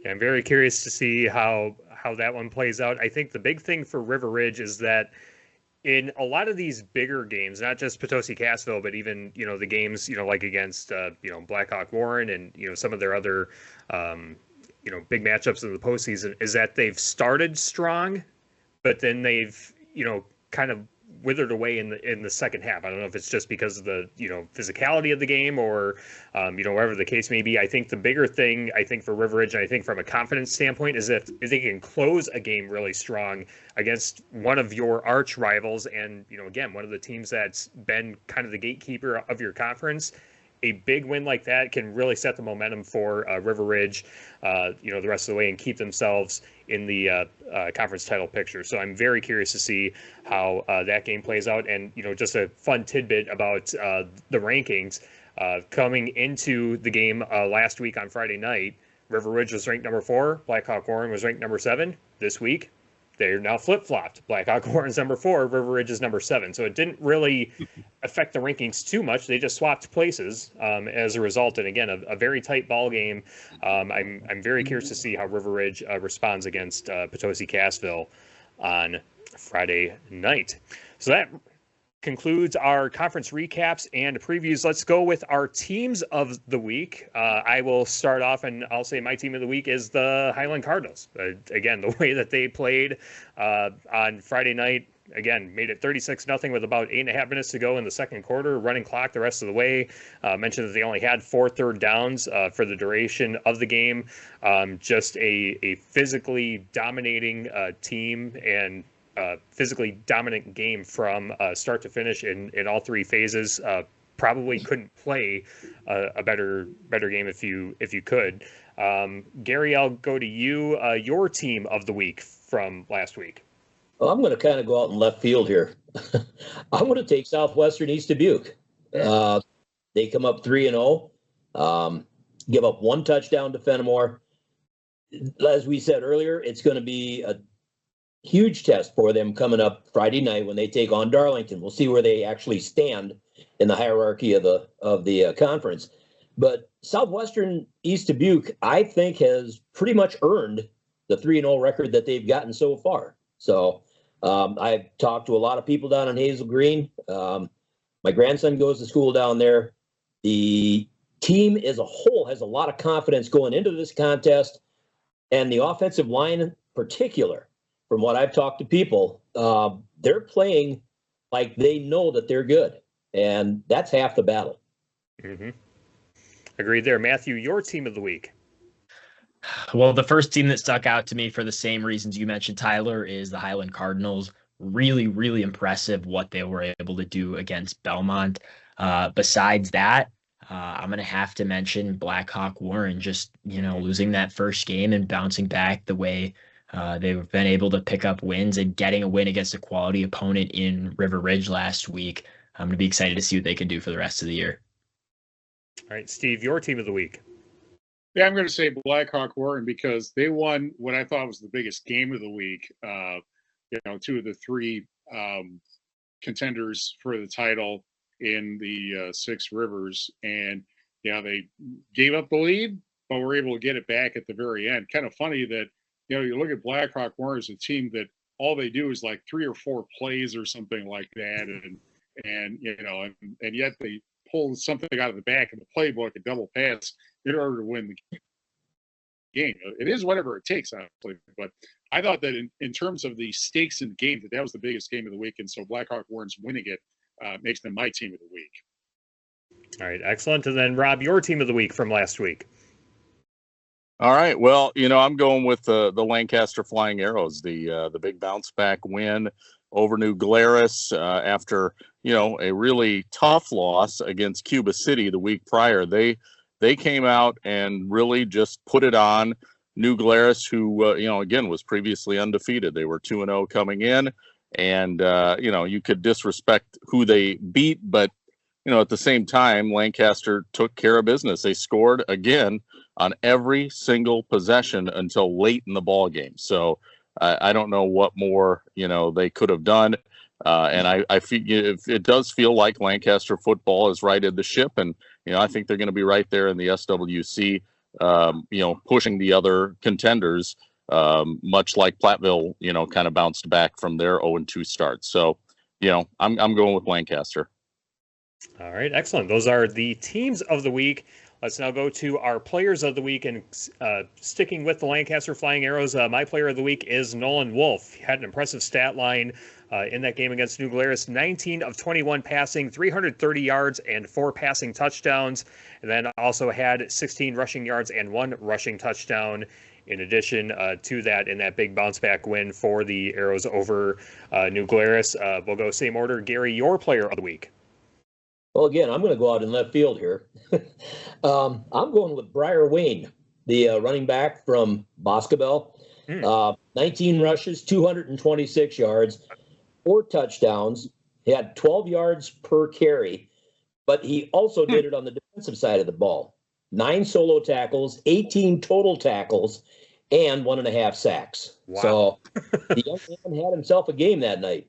Speaker 3: Yeah, I'm very curious to see how that one plays out. I think the big thing for River Ridge is that in a lot of these bigger games, not just Potosi Cassville, but even, the games, like against, Blackhawk Warren and, some of their other, big matchups in the postseason, is that they've started strong, but then they've, kind of withered away in the second half. I don't know if it's just because of the, physicality of the game or, whatever the case may be. I think the bigger thing, for River Ridge, and I think from a confidence standpoint, is if they can close a game really strong against one of your arch rivals and, again, one of the teams that's been kind of the gatekeeper of your conference. A big win like that can really set the momentum for River Ridge, the rest of the way and keep themselves in the conference title picture. So I'm very curious to see how that game plays out. And, just a fun tidbit about the rankings coming into the game last week on Friday night. River Ridge was ranked number 4. Blackhawk Warren was ranked number 7. This week, they're now flip-flopped. Blackhawk Warren's number 4, River Ridge is number 7. So it didn't really affect the rankings too much. They just swapped places as a result. And again, a very tight ball game. I'm very curious to see how River Ridge responds against Potosi Cassville on Friday night. So that concludes our conference recaps and previews. Let's go with our teams of the week. I will start off, and I'll say my team of the week is the Highland Cardinals. Again, the way that they played on Friday night, again, made it 36-0 with about 8.5 minutes to go in the second quarter, running clock the rest of the way. Mentioned that they only had 4 third downs for the duration of the game. Just a physically dominating team and physically dominant game from start to finish in all 3 phases. Probably couldn't play a better game if you could. Gary, I'll go to you. Your team of the week from last week.
Speaker 4: Well, I'm going to kind of go out in left field here. I'm going to take Southwestern East Dubuque. They come up 3-0, give up 1 touchdown to Fenimore. As we said earlier, it's going to be a huge test for them coming up Friday night when they take on Darlington. We'll see where they actually stand in the hierarchy of the conference. But Southwestern East Dubuque, I think, has pretty much earned the 3-0 record that they've gotten so far. So I've talked to a lot of people down in Hazel Green. My grandson goes to school down there. The team as a whole has a lot of confidence going into this contest, and the offensive line in particular, from what I've talked to people, they're playing like they know that they're good, and that's half the battle.
Speaker 3: Mm-hmm. Agreed there. Matthew, your team of the week.
Speaker 7: Well, the first team that stuck out to me for the same reasons you mentioned, Tyler, is the Highland Cardinals. Really, really impressive what they were able to do against Belmont. Besides that, I'm going to have to mention Blackhawk Warren, just, losing that first game and bouncing back the way they've been able to pick up wins and getting a win against a quality opponent in River Ridge last week. I'm going to be excited to see what they can do for the rest of the year.
Speaker 3: All right, Steve, your team of the week.
Speaker 6: Yeah, I'm going to say Blackhawk Warren because they won what I thought was the biggest game of the week. 2 of the 3 contenders for the title in the 6 Rivers. And, they gave up the lead, but were able to get it back at the very end. Kind of funny that, you look at Blackhawk Warren as a team that all they do is like 3 or 4 plays or something like that. And yet they pull something out of the back of the playbook, a double pass, in order to win the game. It is whatever it takes, honestly. But I thought that in terms of the stakes in the game, that was the biggest game of the week. And so Blackhawk Warren's winning it makes them my team of the week.
Speaker 3: All right, excellent. And then, Rob, your team of the week from last week.
Speaker 5: All right. Well, I'm going with the Lancaster Flying Arrows, the big bounce back win over New Glarus after a really tough loss against Cuba City the week prior. They came out and really just put it on New Glarus, who again was previously undefeated. They were 2-0 coming in, and you could disrespect who they beat, but at the same time, Lancaster took care of business. They scored again on every single possession until late in the ball game. So I don't know what more they could have done. And I feel it does feel like Lancaster football has righted the ship, and I think they're going to be right there in the SWC, pushing the other contenders, much like Platteville, kind of bounced back from their 0-2 start. So I'm going with Lancaster.
Speaker 3: All right, excellent. Those are the teams of the week. Let's now go to our players of the week, and sticking with the Lancaster Flying Arrows, my player of the week is Nolan Wolf. He had an impressive stat line in that game against New Glarus, 19 of 21 passing, 330 yards, and 4 passing touchdowns, and then also had 16 rushing yards and 1 rushing touchdown. In addition to that, in that big bounce back win for the Arrows over New Glarus. We'll go same order. Gary, your player of the week.
Speaker 4: Well, again, I'm going to go out in left field here. I'm going with Briar Wayne, the running back from Boscobel. 19 rushes, 226 yards, 4 touchdowns. He had 12 yards per carry, but he also did it on the defensive side of the ball. 9 solo tackles, 18 total tackles, and 1.5 sacks. Wow. So the young man had himself a game that night.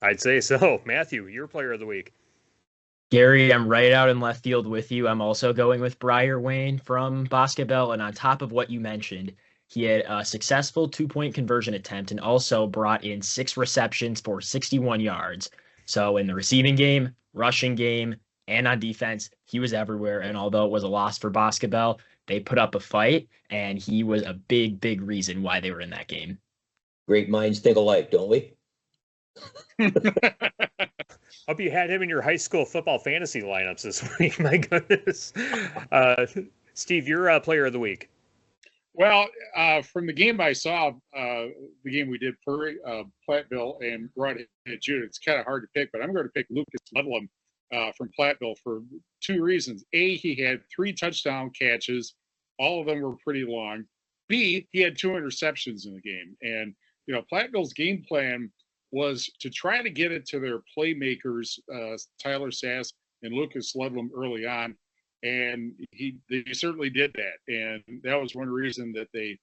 Speaker 3: I'd say so. Matthew, your player of the week.
Speaker 7: Gary, I'm right out in left field with you. I'm also going with Briar Wayne from Boscobel. And on top of what you mentioned, he had a successful 2-point conversion attempt and also brought in 6 receptions for 61 yards. So in the receiving game, rushing game, and on defense, he was everywhere. And although it was a loss for Boscobel, they put up a fight, and he was a big, big reason why they were in that game.
Speaker 4: Great minds think alike, don't we?
Speaker 3: Hope you had him in your high school football fantasy lineups this week. My goodness. Steve, your player of the week.
Speaker 6: Well, from the game I saw, the game we did, Prairie, Platteville, and brought in Jude, it's kind of hard to pick, but I'm going to pick Lucas Ludlam from Platteville for 2 reasons. A, he had 3 touchdown catches. All of them were pretty long. B, he had 2 interceptions in the game. And, Platteville's game plan was to try to get it to their playmakers, Tyler Sass and Lucas Ludlam, early on. And they certainly did that. And that was one reason that they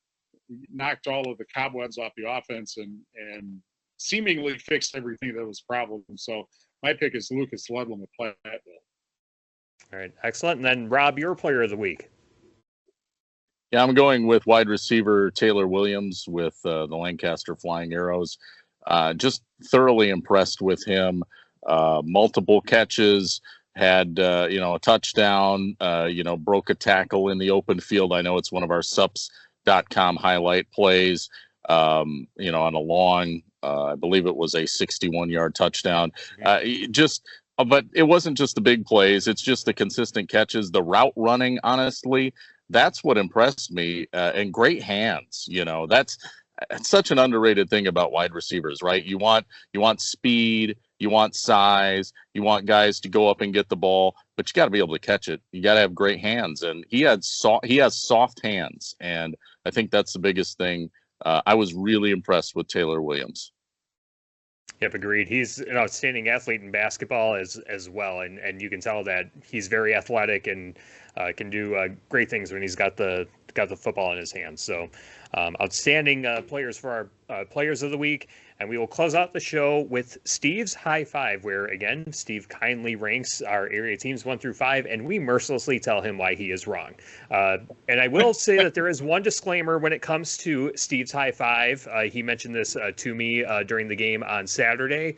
Speaker 6: knocked all of the cobwebs off the offense and seemingly fixed everything that was problems. So my pick is Lucas Ludlam of Platteville.
Speaker 3: All right, excellent. And then, Rob, your player of the week.
Speaker 5: Yeah, I'm going with wide receiver Taylor Williams with the Lancaster Flying Arrows. Just thoroughly impressed with him. Multiple catches, had a touchdown, broke a tackle in the open field. I know it's one of our subs.com highlight plays, on a long, I believe it was a 61-yard touchdown. But it wasn't just the big plays. It's just the consistent catches, the route running, honestly. That's what impressed me, and great hands. That's such an underrated thing about wide receivers, right? You want speed, you want size, you want guys to go up and get the ball, but you got to be able to catch it. You got to have great hands, and he has soft hands, and I think that's the biggest thing. I was really impressed with Taylor Williams.
Speaker 3: Yep, agreed. He's an outstanding athlete in basketball as well, and you can tell that he's very athletic and can do great things when he's got the football in his hands. So outstanding players for our players of the week. And we will close out the show with Steve's High Five, where, again, Steve kindly ranks our area teams 1 through 5, and we mercilessly tell him why he is wrong. And I will say that there is one disclaimer when it comes to Steve's High Five. He mentioned this to me during the game on Saturday,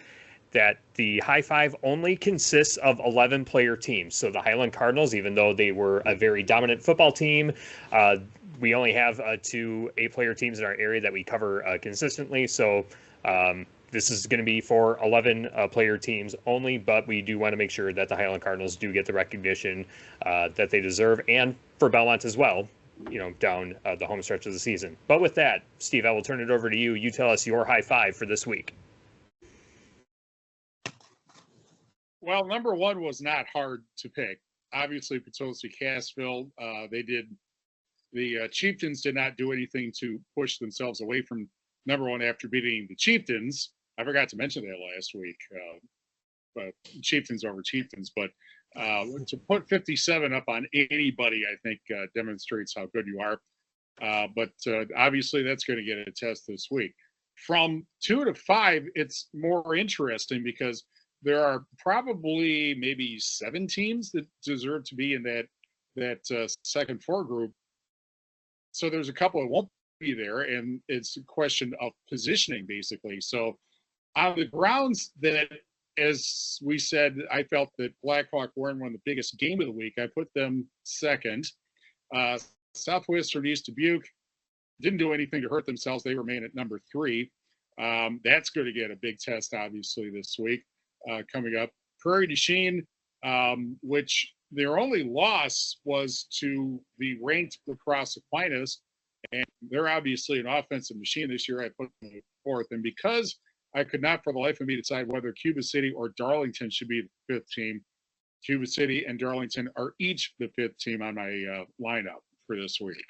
Speaker 3: that the High Five only consists of 11-player teams. So the Highland Cardinals, even though they were a very dominant football team, we only have 2 8-player teams in our area that we cover consistently. So this is going to be for 11-player teams only, but we do want to make sure that the Highland Cardinals do get the recognition that they deserve, and for Belmont as well. down the home stretch of the season. But with that, Steve, I will turn it over to you. You tell us your high five for this week.
Speaker 6: Well, number one was not hard to pick. Obviously, Potosi Cassville, the Chieftains did not do anything to push themselves away from number one after beating the Chieftains. I forgot to mention that last week, but Chieftains over Chieftains. But to put 57 up on anybody, I think demonstrates how good you are. But obviously, that's going to get a test this week. From 2 to 5, it's more interesting because there are probably maybe 7 teams that deserve to be in that second 4 group. So there's a couple that won't be there, and it's a question of positioning, basically. So on the grounds that, as we said, I felt that Blackhawk Warren won the biggest game of the week, I put them second. Southwestern East Dubuque didn't do anything to hurt themselves. They remain at number 3. That's going to get a big test, obviously, this week coming up. Prairie du Chien, which their only loss was to the ranked Lacrosse Aquinas, and they're obviously an offensive machine this year. I put them fourth, and because I could not for the life of me decide whether Cuba City or Darlington should be the 5th team, Cuba City and Darlington are each the 5th team on my lineup for this week.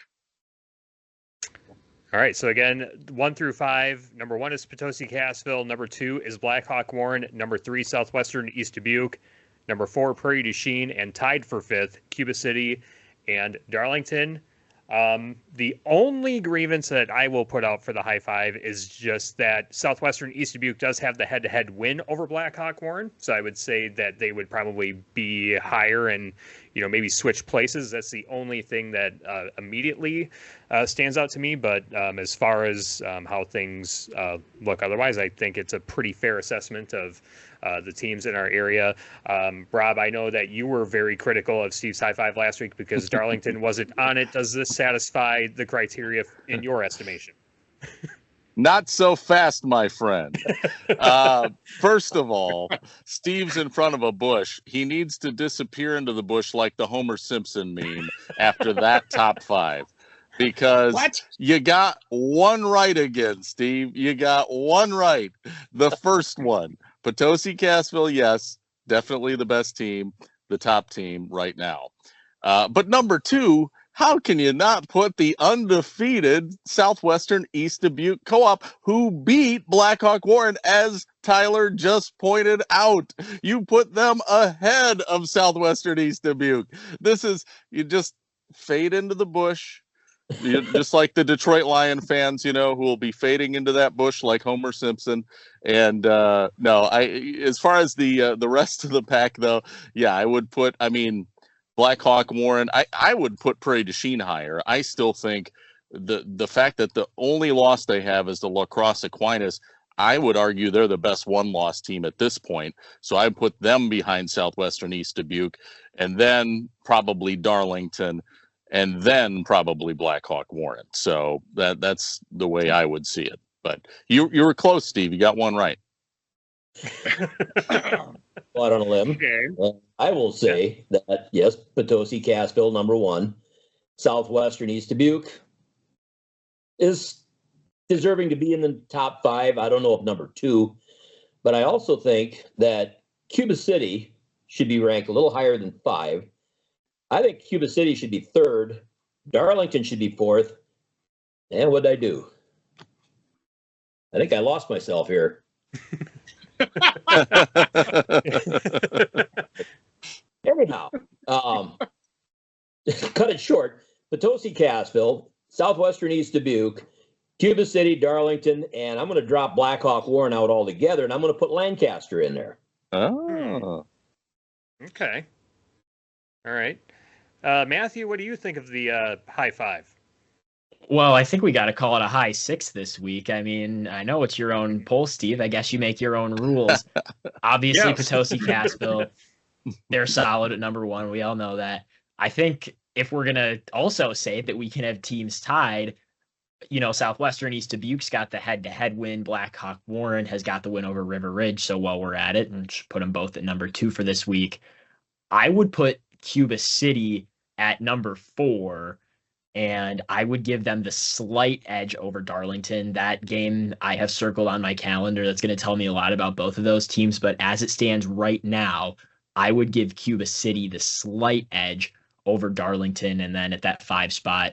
Speaker 3: All right, so again, 1 through 5. Number 1 is Potosi Cassville. Number 2 is Blackhawk Warren. Number 3, Southwestern East Dubuque. Number 4, Prairie du Chien, and tied for 5th, Cuba City and Darlington. The only grievance that I will put out for the high five is just that Southwestern East Dubuque does have the head-to-head win over Blackhawk Warren. So I would say that they would probably be higher and, maybe switch places. That's the only thing that immediately stands out to me. But as far as how things look otherwise, I think it's a pretty fair assessment of the teams in our area. Rob, I know that you were very critical of Steve's high five last week because Darlington wasn't on it. Does this satisfy the criteria in your estimation?
Speaker 5: Not so fast, my friend. First of all, Steve's in front of a bush. He needs to disappear into the bush like the Homer Simpson meme after that top 5. Because you got one right again, Steve. You got one right. The first one. Potosi Cassville, yes, definitely the best team, the top team right now. But number 2, how can you not put the undefeated Southwestern East Dubuque Co-op, who beat Blackhawk Warren, as Tyler just pointed out? You put them ahead of Southwestern East Dubuque. You just fade into the bush. Just like the Detroit Lion fans, who will be fading into that bush like Homer Simpson. And as far as the rest of the pack, though, yeah, I would put, Blackhawk Warren, I would put Prairie du Chien higher. I still think the fact that the only loss they have is the Lacrosse Aquinas, I would argue they're the best one-loss team at this point. So I put them behind Southwestern East Dubuque, and then probably Darlington, and then probably Blackhawk Warren. So that's the way I would see it. But you were close, Steve. You got one right.
Speaker 4: Well, on a limb. Okay. I will say that, yes, Potosi Cassville, number 1. Southwestern East Dubuque is deserving to be in the top 5. I don't know if number 2. But I also think that Cuba City should be ranked a little higher than 5. I think Cuba City should be 3rd. Darlington should be 4th. And what'd I do? I think I lost myself here. Anyhow, cut it short. Potosi Cassville, Southwestern East Dubuque, Cuba City, Darlington, and I'm going to drop Blackhawk Warren out altogether, and I'm going to put Lancaster in there.
Speaker 5: Oh.
Speaker 3: Okay. All right. Matthew, what do you think of the high five?
Speaker 7: Well, I think we got to call it a high 6 this week. I know it's your own poll, Steve. I guess you make your own rules. Obviously, yes. Potosi Cassville, they're solid at number 1. We all know that. I think if we're going to also say that we can have teams tied, Southwestern East Dubuque's got the head-to-head win. Blackhawk Warren has got the win over River Ridge. So while we're at it, and put them both at number 2 for this week, I would put Cuba City at number 4. and I would give them the slight edge over Darlington. That game I have circled on my calendar. That's going to tell me a lot about both of those teams. But as it stands right now, I would give Cuba City the slight edge over Darlington. And then at that 5 spot,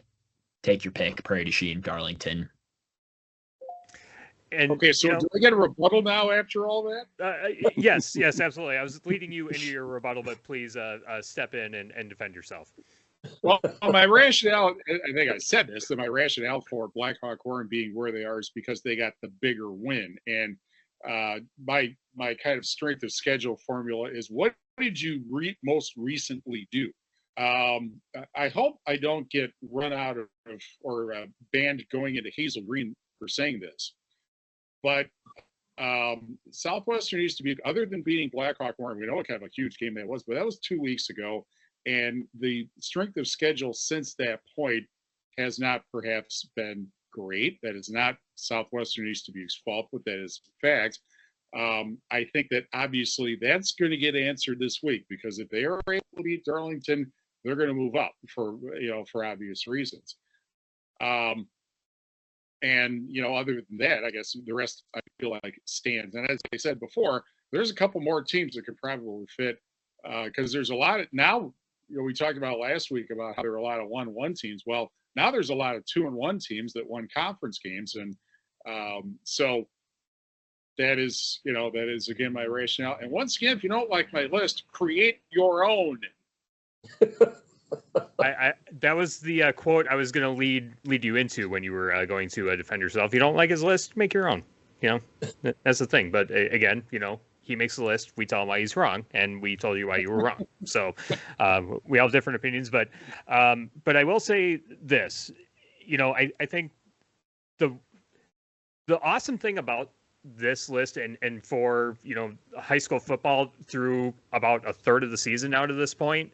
Speaker 7: take your pick, Prairie du Chien, Darlington.
Speaker 3: And,
Speaker 6: okay, so do I get a rebuttal now after all that?
Speaker 3: Yes, absolutely. I was leading you into your rebuttal, but please step in and defend yourself.
Speaker 6: Well, my rationale, I think I said this, that my rationale for Blackhawk Horn being where they are is because they got the bigger win. And my kind of strength of schedule formula is, what did you most recently do? I hope I don't get run out of or banned going into Hazel Green for saying this. But Southwestern used to be, other than beating Blackhawk Horn, we know what kind of a huge game that was, but that was 2 weeks ago. And the strength of schedule since that point has not perhaps been great. That is not Southwestern East Dubuque's fault, but that is fact. I think that obviously that's going to get answered this week, because if they are able to beat Darlington, they're going to move up for obvious reasons. And, other than that, I guess the rest I feel like stands. And as I said before, there's a couple more teams that could probably fit, because there's a lot of now, we talked about last week about how there are a lot of 1-1 teams. Well, now there's a lot of 2-1 teams that won conference games. And so that is again, my rationale. And once again, if you don't like my list, create your own.
Speaker 3: That was the quote I was going to lead you into when you were going to defend yourself. If you don't like his list, make your own. That's the thing. But again, he makes the list. We tell him why he's wrong, and we told you why you were wrong. So we all have different opinions. But I will say this. I think the awesome thing about this list and for high school football through about a third of the season now to this point,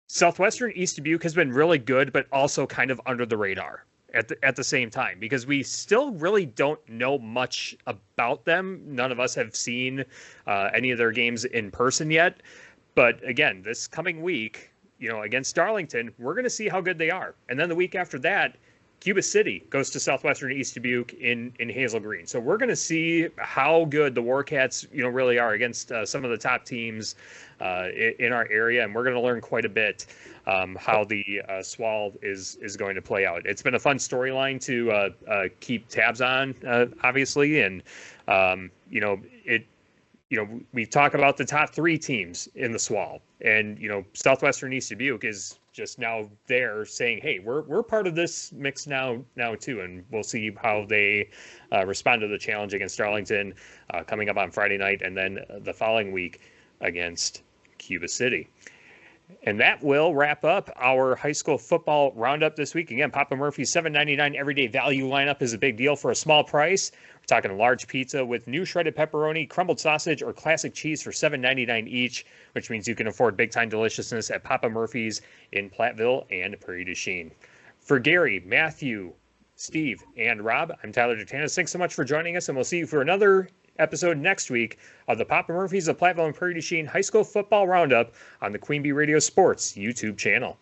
Speaker 3: Southwestern East Dubuque has been really good, but also kind of under the radar at the same time, because we still really don't know much about them. None of us have seen any of their games in person yet. But again, this coming week, against Darlington, we're going to see how good they are. And then the week after that, Cuba City goes to Southwestern East Dubuque in Hazel Green. So we're going to see how good the Warcats, really are against some of the top teams in our area, and we're going to learn quite a bit how the SWAL is going to play out. It's been a fun storyline to keep tabs on, obviously, and we talk about the top 3 teams in the SWAL, and Southwestern East Dubuque is just now there saying, hey, we're part of this mix now too, and we'll see how they respond to the challenge against Darlington coming up on Friday night, and then the following week against Cuba City. And that will wrap up our high school football roundup this week. Again, Papa Murphy's $7.99 everyday value lineup is a big deal for a small price. We're talking a large pizza with new shredded pepperoni, crumbled sausage, or classic cheese for $7.99 each, which means you can afford big-time deliciousness at Papa Murphy's in Platteville and Prairie du Chien. For Gary, Matthew, Steve, and Rob, I'm Tyler Diktanas. Thanks so much for joining us, and we'll see you for another episode next week of the Papa Murphy's of Platteville and Prairie du Chien High School Football Roundup on the Queen Bee Radio Sports YouTube channel.